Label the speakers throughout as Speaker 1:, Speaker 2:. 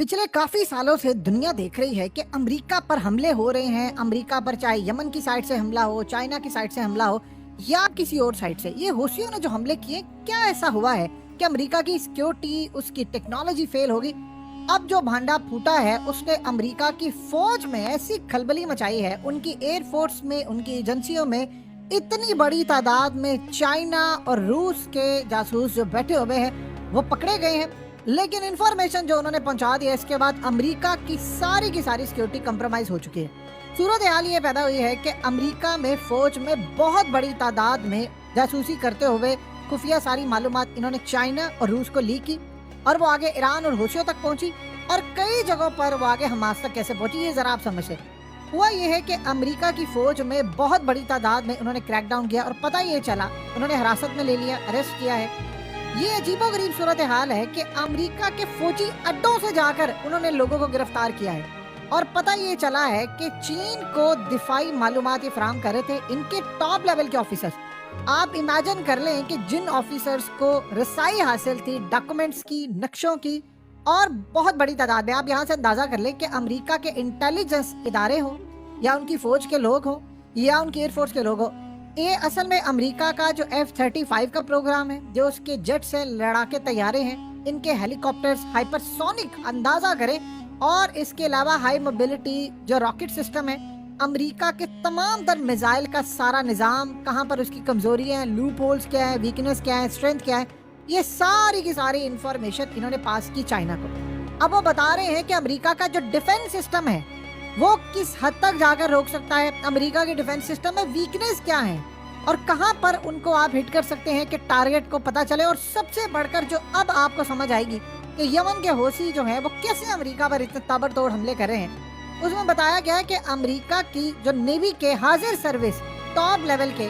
Speaker 1: पिछले काफी सालों से दुनिया देख रही है कि अमेरिका पर हमले हो रहे हैं। अमेरिका पर चाहे यमन की साइड से हमला हो, चाइना की साइड से हमला हो या किसी और साइड से, ये हौसियों ने जो हमले किए, क्या ऐसा हुआ है कि अमेरिका की सिक्योरिटी, उसकी टेक्नोलॉजी फेल होगी? अब जो भांडा फूटा है उसने अमेरिका की फौज में ऐसी खलबली मचाई है, उनकी एयरफोर्स में, उनकी एजेंसियों में इतनी बड़ी तादाद में चाइना और रूस के जासूस जो बैठे हुए हैं वो पकड़े गए हैं। लेकिन इंफॉर्मेशन जो उन्होंने पहुंचा दी है, इसके बाद अमेरिका की सारी सिक्योरिटी कंप्रोमाइज हो चुकी है। सूरत हाल ये पैदा हुई है कि अमेरिका में फौज में बहुत बड़ी तादाद में जासूसी करते हुए खुफिया सारी मालूमात इन्होंने चाइना और रूस को लीक की और वो आगे ईरान और हौसियों तक पहुंची और कई जगहों पर वो आगे हमास तक कैसे पहुंची, ये जरा आप समझे। हुआ ये है कि अमेरिका की फौज में बहुत बड़ी तादाद में उन्होंने क्रैकडाउन किया और पता ये चला, उन्होंने हिरासत में ले लिया, अरेस्ट किया है। ये अजीबोगरीब सूरत हाल है कि अमेरिका के फौजी अड्डों से जाकर उन्होंने लोगों को गिरफ्तार किया है और पता ये चला है कि चीन को दिफाई मालूमात फराहम कर रहे थे इनके टॉप लेवल के ऑफिसर्स। आप इमेजिन कर लें कि जिन ऑफिसर्स को रसाई हासिल थी डॉक्यूमेंट्स की, नक्शों की, और बहुत बड़ी तादाद में, आप यहाँ से अंदाजा कर लें कि अमेरिका के इंटेलिजेंस इदारे हो या उनकी फौज के लोग हो या उनकी एयरफोर्स के लोग हो। ये असल में अमेरिका का जो F-35 का प्रोग्राम है, जो उसके जेट से लड़ाके तैयारे हैं, इनके हेलीकॉप्टर्स, हाइपरसोनिक, अंदाजा करें, और इसके अलावा हाई मोबिलिटी जो रॉकेट सिस्टम है, अमेरिका के तमाम तर मिसाइल का सारा निज़ाम, कहाँ पर उसकी कमजोरियां हैं, लूप होल्स क्या है, वीकनेस क्या है, स्ट्रेंथ क्या है, ये सारी की सारी इंफॉर्मेशन इन्होंने पास की चाइना को। अब वो बता रहे हैं कि अमेरिका का जो डिफेंस सिस्टम है वो किस हद तक जाकर रोक सकता है, अमेरिका के डिफेंस सिस्टम में वीकनेस क्या है और कहां पर उनको आप हिट कर सकते हैं कि टारगेट को पता चले। और सबसे बढ़कर जो अब आपको समझ आएगी कि यमन के हौसी जो है वो कैसे अमेरिका पर इतने ताबड़तोड़ हमले कर रहे हैं, उसमें बताया गया है कि अमेरिका की जो नेवी के हाजिर सर्विस टॉप लेवल के,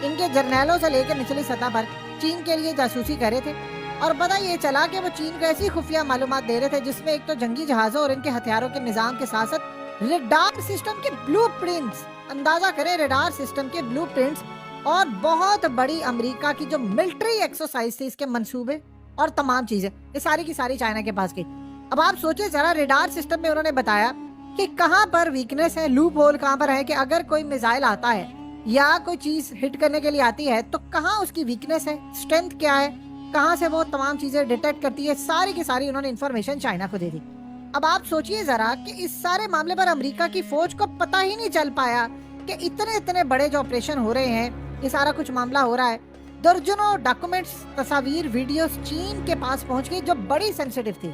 Speaker 1: इनके जर्नैलों से लेकर निचली सतह पर चीन के लिए जासूसी कर रहे थे। और पता ये चला कि वो चीन को ऐसी खुफिया मालूमात दे रहे थे जिसमें एक तो जंगी जहाजों और इनके हथियारों के निजाम के साथ साथ रेडार सिस्टम के ब्लूप्रिंट्स, अंदाजा करें रेडार सिस्टम के ब्लूप्रिंट्स, और बहुत बड़ी अमेरिका की जो मिलिट्री एक्सरसाइज थी, इसके मंसूबे और तमाम चीजें, ये सारी की सारी चाइना के पास गई। अब आप सोचे जरा, रेडार सिस्टम में उन्होंने बताया कि कहां पर वीकनेस है, लूप होल कहां पर है, कि अगर कोई मिसाइल आता है या कोई चीज हिट करने के लिए आती है तो कहां उसकी वीकनेस है, स्ट्रेंथ क्या है, कहां से वो तमाम चीजें डिटेक्ट करती है, सारी की सारी उन्होंने इन्फॉर्मेशन चाइना को दे दी। अब आप सोचिए जरा कि इस सारे मामले पर अमेरिका की फौज को पता ही नहीं चल पाया कि इतने इतने बड़े जो ऑपरेशन हो रहे हैं, ये सारा कुछ मामला हो रहा है। दर्जनों डॉक्यूमेंट्स, तस्वीर, वीडियोस चीन के पास पहुंच गई जो बड़ी सेंसिटिव थी।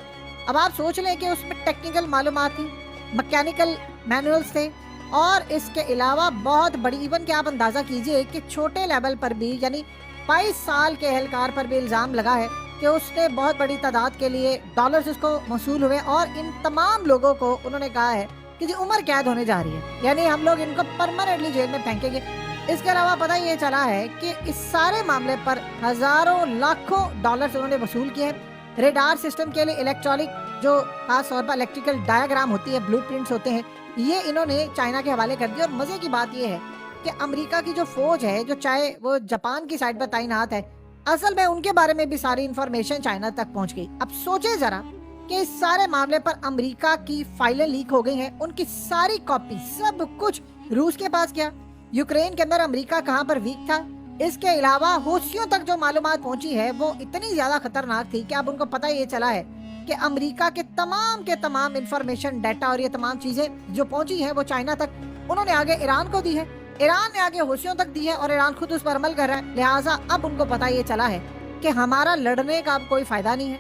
Speaker 1: अब आप सोच लें कि उसमें टेक्निकल मालूमात थी, मैकेनिकल मैनुअल्स थे, और इसके अलावा बहुत बड़ी, इवन कि आप अंदाजा कीजिए कि छोटे लेवल पर भी, यानी 22 साल के एहलकार पर भी इल्जाम लगा है कि उसने बहुत बड़ी तादाद के लिए डॉलर्स उसको मौसूल हुए, और इन तमाम लोगों को उन्होंने कहा है कि जी उम्र कैद होने जा रही है, यानी हम लोग इनको परमानेंटली जेल में फेंकेंगे। इसके अलावा पता ये चला है कि इस सारे मामले पर हजारों लाखों डॉलर्स उन्होंने वसूल किए हैं। रेडार सिस्टम के लिए इलेक्ट्रॉनिक, जो खास तौर पर इलेक्ट्रिकल डायग्राम होती है, ब्लूप्रिंट्स होते हैं, ये इन्होंने चाइना के हवाले कर दिए। और मजे की बात यह है कि अमेरिका की जो फौज है, जो चाहे वो जापान की साइड पर तैनात है, असल में उनके बारे में भी सारी इंफॉर्मेशन चाइना तक पहुंच गई। अब सोचे जरा कि इस सारे मामले पर अमेरिका की फाइलें लीक हो गई हैं, उनकी सारी कॉपी, सब कुछ रूस के पास गया। यूक्रेन के अंदर अमेरिका कहां पर वीक था। इसके अलावा हौसियों तक जो मालूमात पहुंची है वो इतनी ज्यादा खतरनाक थी कि अब उनको पता ये चला है कि अमेरिका के तमाम इंफॉर्मेशन, डाटा और ये तमाम चीजें जो पहुंची है वो चाइना तक, उन्होंने आगे ईरान को दी है, ईरान ने आगे हौसियों तक दी है, और ईरान खुद उस पर अमल कर रहा है। लिहाजा अब उनको पता ये चला है कि हमारा लड़ने का अब कोई फायदा नहीं है।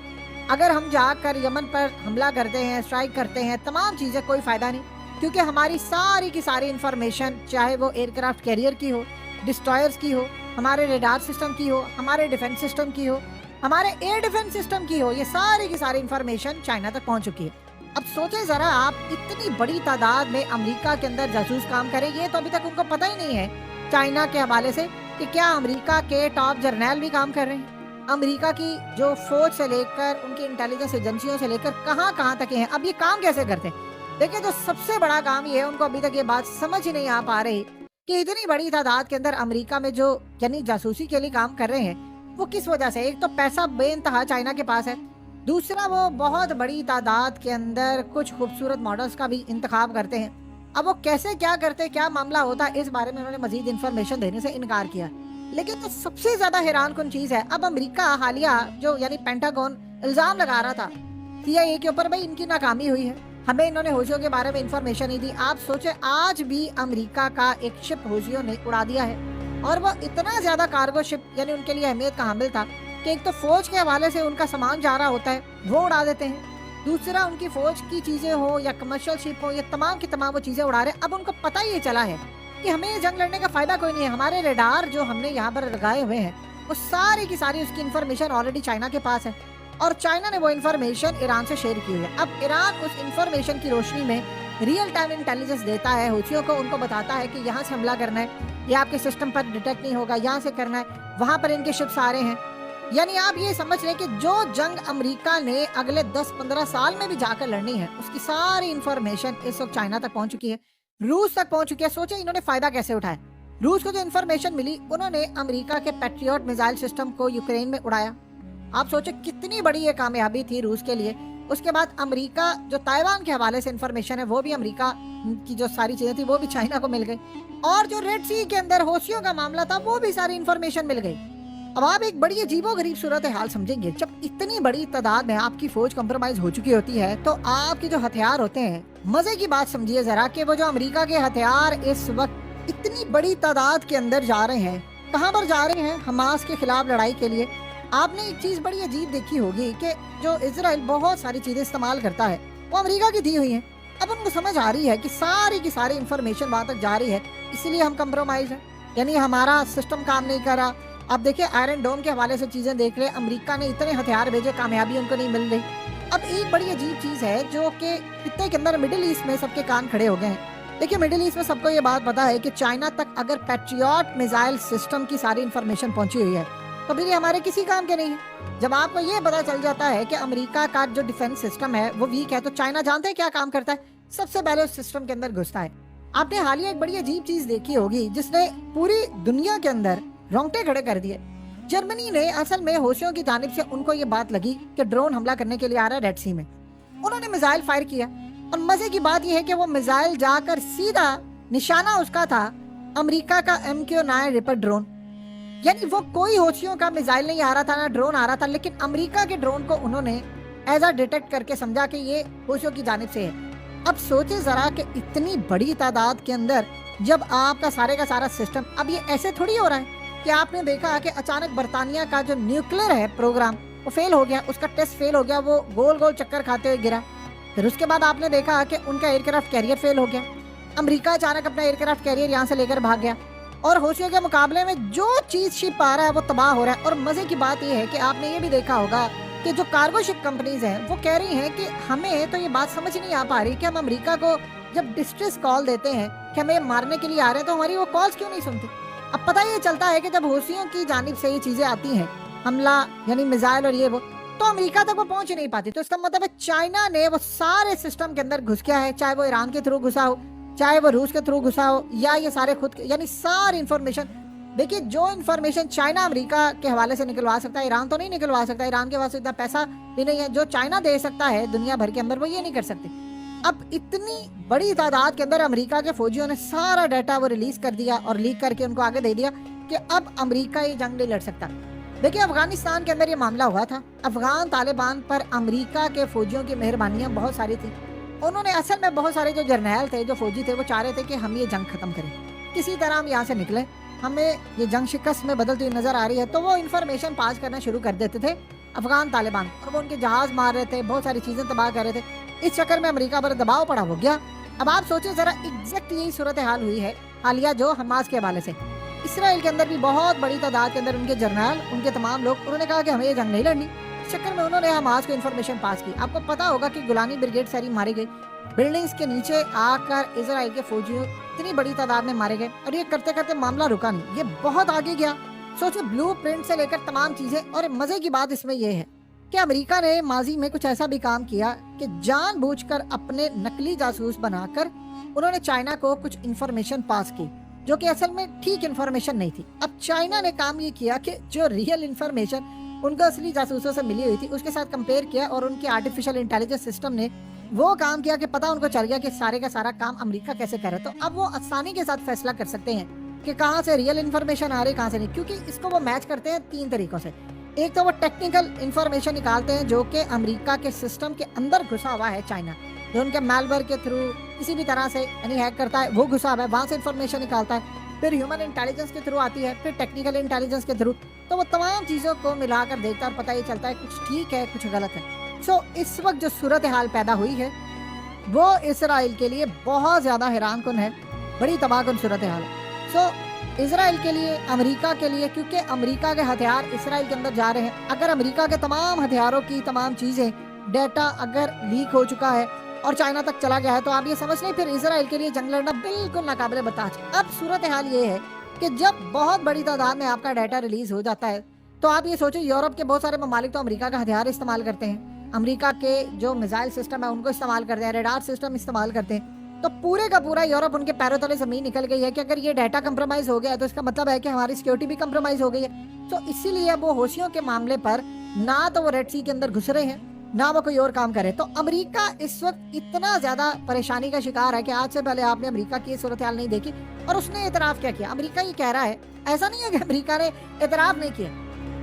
Speaker 1: अगर हम जाकर यमन पर हमला करते हैं, स्ट्राइक करते हैं, तमाम चीजें, कोई फायदा नहीं, क्योंकि हमारी सारी की सारी इंफॉर्मेशन, चाहे वो एयरक्राफ्ट कैरियर की हो, डिस्ट्रॉयर्स की हो, हमारे रेडार सिस्टम की हो, हमारे डिफेंस सिस्टम की हो, हमारे एयर डिफेंस सिस्टम की हो, ये सारी की सारी इंफॉर्मेशन चाइना तक पहुंच चुकी है। अब सोचे जरा आप, इतनी बड़ी तादाद में अमेरिका के अंदर जासूस काम करे, ये तो अभी तक उनको पता ही नहीं है चाइना के हवाले से कि क्या अमेरिका के टॉप जर्नैल भी काम कर रहे हैं, अमेरिका की जो फौज से लेकर उनकी इंटेलिजेंस एजेंसियों से लेकर कहां तक हैं, अब ये काम कैसे करते हैं। देखिए, जो सबसे बड़ा काम ये है, उनको अभी तक ये बात समझ ही नहीं आ पा रही कि इतनी बड़ी तादाद के अंदर अमेरिका में जो यानी जासूसी के लिए काम कर रहे हैं वो किस वजह से। एक तो पैसा बेइंतहा चाइना के पास है, दूसरा वो बहुत बड़ी तादाद के अंदर कुछ खूबसूरत मॉडल्स का भी इंतखाब करते हैं। अब वो कैसे क्या करते, क्या मामला होता है, इस बारे में उन्होंने मजीद इन्फॉर्मेशन देने से इनकार किया। लेकिन जो सबसे ज्यादा हैरान कुन चीज है, अब अमेरिका हालिया जो यानी पेंटागन इल्जाम लगा रहा था CIA के ऊपर, भाई इनकी नाकामी हुई है, हमें इन्होंने होशियों के बारे में इंफॉर्मेशन नहीं दी। आप सोचे आज भी अमेरिका का एक शिप होशियों ने उड़ा दिया है, और वो इतना ज्यादा कार्गो शिप यानी उनके लिए अहमियत का हामिल था कि एक तो फौज के हवाले से उनका सामान जा रहा होता है वो उड़ा देते हैं, दूसरा उनकी फौज की चीजें हो या कमर्शियल शिप हो, ये तमाम की तमाम वो चीजें उड़ा रहे हैं। अब उनको पता ही चला है कि हमें ये जंग लड़ने का फायदा कोई नहीं है, हमारे रेडार जो हमने यहाँ पर लगाए हुए हैं वो सारी की सारी उसकी इन्फॉर्मेशन ऑलरेडी चाइना के पास है, और चाइना ने वो इन्फॉर्मेशन ईरान से शेयर की हुई है। अब ईरान उस इन्फॉर्मेशन की रोशनी में रियल टाइम इंटेलिजेंस देता है हुथियों को, उनको बताता है कि यहाँ से हमला करना है, ये आपके सिस्टम पर डिटेक्ट नहीं होगा, यहाँ से करना है, वहां पर इनके शिप्स आ रहे हैं। यानी आप ये समझ लें कि जो जंग अमेरिका ने अगले 10-15 साल में भी जाकर लड़नी है, उसकी सारी इंफॉर्मेशन इस वक्त चाइना तक पहुंच चुकी है, रूस तक पहुंच चुकी है। सोचे इन्होंने फायदा कैसे उठाया। रूस को जो इन्फॉर्मेशन मिली, उन्होंने अमेरिका के पैट्रियट मिसाइल सिस्टम को यूक्रेन में उड़ाया। आप सोचे कितनी बड़ी ये कामयाबी थी रूस के लिए। उसके बाद अमेरिका जो ताइवान के हवाले से इंफॉर्मेशन है, वो भी अमेरिका की जो सारी चीजें थी वो भी चाइना को मिल गई, और जो रेड सी के अंदर होशियों का मामला था वो भी सारी इंफॉर्मेशन मिल गई। अब आप एक बड़ी अजीबो गरीब सूरत हाल समझेंगे, जब इतनी बड़ी तादाद में आपकी फौज कंप्रोमाइज हो चुकी होती है तो आपके जो हथियार होते हैं, मजे की बात समझिए जरा कि वो जो अमेरिका के हथियार इस वक्त इतनी बड़ी तादाद के अंदर जा रहे हैं, कहाँ पर जा रहे हैं, हमास के खिलाफ लड़ाई के लिए। आपने एक चीज बड़ी अजीब देखी होगी कि जो इजराइल बहुत सारी चीजें इस्तेमाल करता है वो अमेरिका की दी हुई है। अब उनको समझ आ रही है कि सारी की सारी इंफॉर्मेशन वहां तक जा रही है, इसलिए हम कंप्रोमाइज है, यानी हमारा सिस्टम काम नहीं कर रहा। अब देखिए आयरन डोम के हवाले से चीजें देख ले, अमेरिका ने इतने हथियार भेजे, कामयाबी उनको नहीं मिल रही। अब एक बड़ी अजीब चीज है जो कि खित्ते के अंदर मिडिल ईस्ट में सबके कान खड़े हो गए हैं। देखिए मिडिल ईस्ट में सबको ये बात पता है कि चाइना तक अगर पैट्रियट मिसाइल सिस्टम की सारी इंफॉर्मेशन पहुंची हुई है तो फिर ये हमारे किसी काम के नहीं है। जब आपको ये पता चल जाता है कि अमेरिका का जो डिफेंस सिस्टम है वो वीक है, तो चाइना जानते हैं क्या काम करता है, सबसे पहले उस सिस्टम के अंदर घुसता है। आपने हालिया एक बड़ी अजीब चीज देखी होगी जिसने पूरी दुनिया के अंदर रोंगटे खड़े कर दिए। जर्मनी ने असल में होशियों की जानिब से उनको ये बात लगी कि ड्रोन हमला करने के लिए आ रहा है रेड सी में, उन्होंने मिसाइल फायर किया, और मजे की बात यह है कि वो मिसाइल जाकर सीधा निशाना उसका था अमेरिका का MQ-9 रिपर ड्रोन। यानी वो कोई होशियों का मिसाइल नहीं आ रहा था, ना ड्रोन आ रहा था, लेकिन अमेरिका के ड्रोन को उन्होंने एज अ डिटेक्ट करके समझा कि ये होशियों की जानिब से है। अब सोचे जरा कि इतनी बड़ी तादाद के अंदर जब आपका सारे का सारा सिस्टम, अब ये ऐसे थोड़ी हो रहा है कि आपने देखा कि अचानक बर्तानिया का जो न्यूक्लियर है प्रोग्राम वो फेल हो गया, उसका टेस्ट फेल हो गया, वो गोल गोल चक्कर खाते हुए गिरा। फिर उसके बाद आपने देखा कि उनका एयरक्राफ्ट कैरियर फेल हो गया, अमेरिका अचानक अपना एयरक्राफ्ट कैरियर यहाँ से लेकर भाग गया, और होशियों के मुकाबले में जो चीज शिप आ रहा है वो तबाह हो रहा है। और मजे की बात यह है कि आपने ये भी देखा होगा कि जो कार्गो शिप कंपनीज हैं वो कह रही हैं कि हमें तो ये बात समझ नहीं आ पा रही कि हम अमेरिका को जब डिस्ट्रेस कॉल देते हैं कि हमें मारने के लिए आ रहे हैं तो हमारी वो कॉल्स क्यों नहीं सुनती। अब पता ये चलता है कि जब होशियों की जानिब से ये चीजें आती हैं, हमला यानी मिसाइल और ये वो, तो अमेरिका तक वो पहुंच ही नहीं पाती। तो इसका मतलब है चाइना ने वो सारे सिस्टम के अंदर घुस गया है, चाहे वो ईरान के थ्रू घुसा हो, चाहे वो रूस के थ्रू घुसा हो, या ये सारे खुद यानी सारी इंफॉर्मेशन। देखिए जो इंफॉर्मेशन चाइना अमेरिका के हवाले से निकलवा सकता है, ईरान तो नहीं निकलवा सकता, ईरान के पास इतना पैसा भी नहीं है। जो चाइना दे सकता है दुनिया भर के अंदर वो ये नहीं कर सकते। अब इतनी बड़ी तादाद के अंदर अमेरिका के फौजियों ने सारा डाटा वो रिलीज कर दिया और लीक करके उनको आगे दे दिया कि अब अमेरिका ये जंग नहीं लड़ सकता। देखिए अफगानिस्तान के अंदर ये मामला हुआ था, अफगान तालिबान पर अमेरिका के फौजियों की मेहरबानियां बहुत सारी थी। उन्होंने असल में बहुत सारे जो जर्नैल थे, जो फौजी थे, वो चाह रहे थे कि हम ये जंग खत्म करें, किसी तरह हम यहाँ से निकले, हमें ये जंग शिकस्त में बदलती हुई नजर आ रही है। तो वो इन्फॉर्मेशन पास करना शुरू कर देते थे अफगान तालिबान, और वो उनके जहाज मार रहे थे, बहुत सारी चीजें तबाह कर रहे थे। इस चक्कर में अमेरिका पर दबाव पड़ा हो गया। अब आप सोचें जरा, एग्जैक्ट यही सूरत हाल हुई है हालिया जो हमास के हवाले से। इसराइल के अंदर भी बहुत बड़ी तादाद के अंदर उनके जर्नल, उनके तमाम लोग, उन्होंने कहा कि हमें ये जंग नहीं लड़नी। इस चक्कर में उन्होंने हमास को इन्फॉर्मेशन पास की। आपको पता होगा कि गुलानी ब्रिगेड सारी मारी गई, बिल्डिंग्स के नीचे आकर इसराइल के फौजियों इतनी बड़ी तादाद में मारे गए, और ये करते करते मामला रुका नहीं, ये बहुत आगे गया। सोचो ब्लूप्रिंट से लेकर तमाम चीजें। और मजे की बात इसमें यह है कि अमेरिका ने माजी में कुछ ऐसा भी काम किया कि जानबूझकर अपने नकली जासूस बनाकर उन्होंने चाइना को कुछ इंफॉर्मेशन पास की जो कि असल में ठीक इंफॉर्मेशन नहीं थी। अब चाइना ने काम ये किया कि जो रियल इंफॉर्मेशन ان को असली जासूसों से मिली हुई थी, उसके साथ कंपेयर किया और उनके आर्टिफिशियल इंटेलिजेंस सिस्टम ने वो काम किया कि पता उनको चल गया कि सारे का सारा काम अमेरिका कैसे कर रहा है। तो अब वो आसानी के साथ फैसला कर सकते हैं कि कहाँ से रियल इन्फॉर्मेशन आ रही, कहाँ से नहीं, क्योंकि इसको वो मैच करते हैं 3 तरीकों से। एक तो वो टेक्निकल इन्फॉर्मेशन निकालते हैं जो कि अमेरिका के सिस्टम के अंदर घुसा हुआ है चाइना, जो उनके मैलवेयर के थ्रू किसी भी तरह से यानी हैक करता है, वो घुसा हुआ है, वहाँ से इन्फॉर्मेशन निकालता है, फिर ह्यूमन इंटेलिजेंस के थ्रू आती है, फिर टेक्निकल इंटेलिजेंस के थ्रू। तो वो तमाम चीज़ों को मिलाकर देखता है और पता ये चलता है कुछ ठीक है कुछ गलत है। सो इस वक्त जो सूरत हाल पैदा हुई है वो इसराइल के लिए बहुत ज़्यादा हैरान कुन है, बड़ी तबाहकुन सूरत हाल है। सो इसराइल के लिए, अमेरिका के लिए, क्योंकि अमेरिका के हथियार इसराइल के अंदर जा रहे हैं। अगर अमेरिका के तमाम हथियारों की तमाम चीज़ें, डेटा अगर लीक हो चुका है और चाइना तक चला गया है, तो आप ये समझ लें फिर इसराइल के लिए जंग लड़ना बिल्कुल नाकाबिले बर्दाश्त। अब सूरत हाल ये है कि जब बहुत बड़ी तादाद में आपका डाटा रिलीज हो जाता है, तो आप ये सोचो यूरोप के बहुत सारे ममालिक तो अमेरिका का हथियार इस्तेमाल करते हैं, अमेरिका के जो मिसाइल सिस्टम है उनको इस्तेमाल करते हैं, रेडार सिस्टम इस्तेमाल करते हैं। तो पूरे का पूरा यूरोप उनके पैरों तले जमीन निकल गई है कि अगर ये डाटा कंप्रोमाइज हो गया है तो इसका मतलब है कि हमारी सिक्योरिटी भी कंप्रोमाइज हो गई है। तो इसीलिए अब वो हौसियों के मामले पर ना तो वो रेड सी के अंदर घुस रहे हैं, ना वो कोई और काम करे। तो अमेरिका इस वक्त इतना ज्यादा परेशानी का शिकार है कि आज से पहले आपने अमेरिका की सूरत हाल नहीं देखी। और उसने एतराफ क्या किया, अमेरिका ये कह रहा है, ऐसा नहीं है कि अमेरिका ने एतराफ नहीं किया,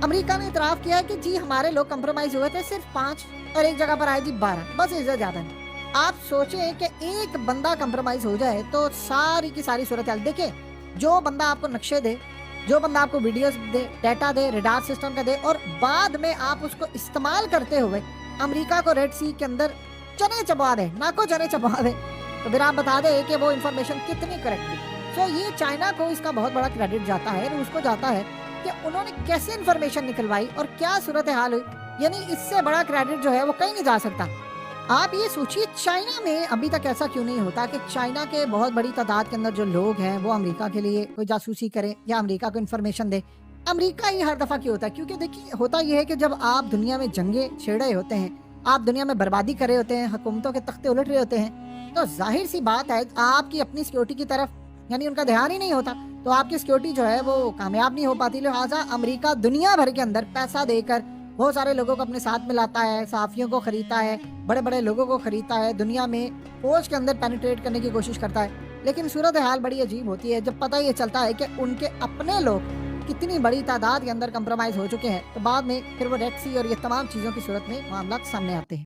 Speaker 1: अमेरिका ने एतराफ किया है कि जी हमारे लोग कंप्रोमाइज हुए थे सिर्फ 5 और एक जगह पर आए जी 12, बस इससे ज्यादा नहीं। आप सोचें कि एक बंदा कंप्रोमाइज हो जाए तो सारी की सारी सूरत हाल देखिए। जो बंदा आपको नक्शे दे, जो बंदा आपको वीडियोस दे, डाटा दे, रेडार सिस्टम का दे, और बाद में आप उसको इस्तेमाल करते हुए अमेरिका को रेड सी के अंदर चने चबा दे, नाको चने चबा दे, तो फिर आप बता दे कि वो इन्फॉर्मेशन कितनी करेक्ट थी। सो ये चाइना को इसका बहुत बड़ा क्रेडिट जाता है, रूस को जाता है कि उन्होंने कैसे इन्फॉर्मेशन निकलवाई और क्या सूरत हाल हुई। यानी इससे बड़ा क्रेडिट जो है वो कहीं नहीं जा सकता। आप ये सोचिए चाइना में अभी तक ऐसा क्यों नहीं होता कि चाइना के बहुत बड़ी तादाद के अंदर जो लोग हैं वो अमेरिका के लिए कोई जासूसी करें या अमेरिका को इन्फॉर्मेशन दे। अमेरिका ही हर दफा क्यों होता है? क्योंकि देखिए होता यह है कि जब आप दुनिया में जंगे छेड़ रहे होते हैं, आप दुनिया में बर्बादी कर रहे होते हैं, हुकूमतों के तख्ते उलट रहे होते हैं, तो जाहिर सी बात है आपकी अपनी सिक्योरिटी की तरफ यानी उनका ध्यान ही नहीं होता, तो आपकी सिक्योरिटी जो है वो कामयाब नहीं हो पाती। लिहाजा अमेरिका दुनिया भर के अंदर पैसा देकर बहुत सारे लोगों को अपने साथ मिलाता है, सहाफियों को खरीदता है, बड़े बड़े लोगों को खरीदता है, दुनिया में फौज के अंदर पेनिट्रेट करने की कोशिश करता है। लेकिन सूरत हाल बड़ी अजीब होती है जब पता ये चलता है कि उनके अपने लोग कितनी बड़ी तादाद के अंदर कंप्रोमाइज हो चुके हैं, तो बाद में फिर वो रेड सी और ये तमाम चीज़ों की सूरत में मामला सामने आते हैं।